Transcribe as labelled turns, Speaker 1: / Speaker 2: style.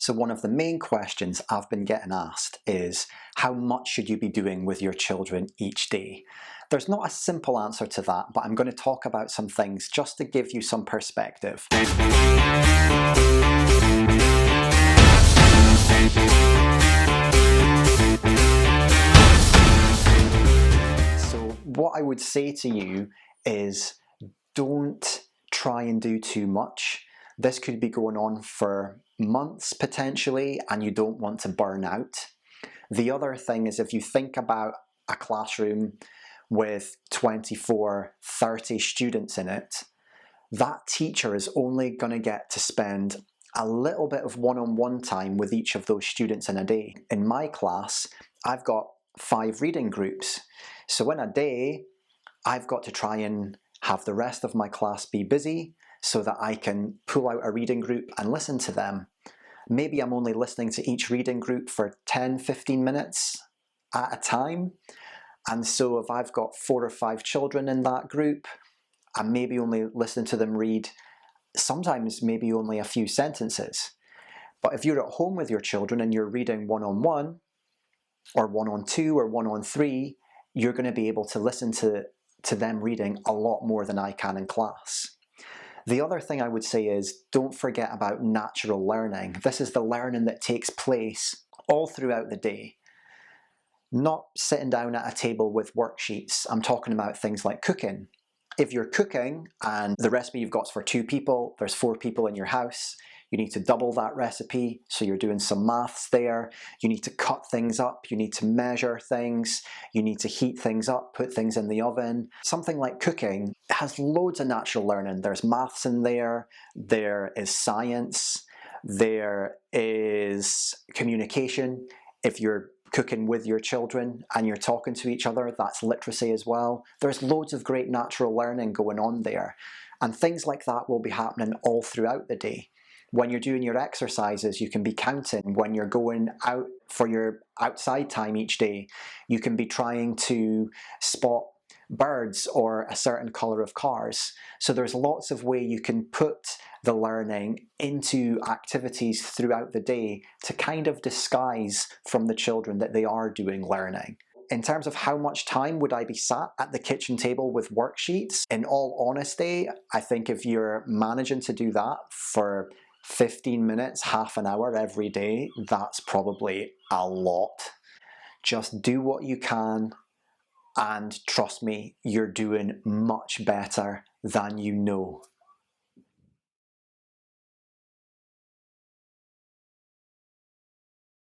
Speaker 1: So one of the main questions I've been getting asked is, how much should you be doing with your children each day? There's not a simple answer to that, but I'm going to talk about some things just to give you some perspective. So what I would say to you is, don't try and do too much. This could be going on for months potentially, and you don't want to burn out. The other thing is, if you think about a classroom with 24, 30 students in it, that teacher is only going to get to spend a little bit of one-on-one time with each of those students in a day. In my class, I've got 5 reading groups. So in a day, I've got to try and have the rest of my class be busy so that I can pull out a reading group and listen to them. Maybe I'm only listening to each reading group for 10-15 minutes at a time. And so if I've got 4 or 5 children in that group, I'm maybe only listening to them read, sometimes maybe only a few sentences. But if you're at home with your children and you're reading one-on-one, or one-on-two, or one-on-three, you're going to be able to listen to them reading a lot more than I can in class. The other thing I would say is, don't forget about natural learning. This is the learning that takes place all throughout the day. Not sitting down at a table with worksheets. I'm talking about things like cooking. If you're cooking and the recipe you've got is for 2 people, there's 4 people in your house, you need to double that recipe, so you're doing some maths there. You need to cut things up, you need to measure things, you need to heat things up, put things in the oven. Something like cooking has loads of natural learning. There's maths in there, there is science, there is communication. If you're cooking with your children and you're talking to each other, that's literacy as well. There's loads of great natural learning going on there. And things like that will be happening all throughout the day. When you're doing your exercises, you can be counting. When you're going out for your outside time each day, you can be trying to spot birds or a certain color of cars. So there's lots of ways you can put the learning into activities throughout the day to kind of disguise from the children that they are doing learning. In terms of how much time would I be sat at the kitchen table with worksheets, in all honesty, I think if you're managing to do that for 15 minutes, half an hour every day, that's probably a lot. Just do what you can, and trust me, you're doing much better than you know.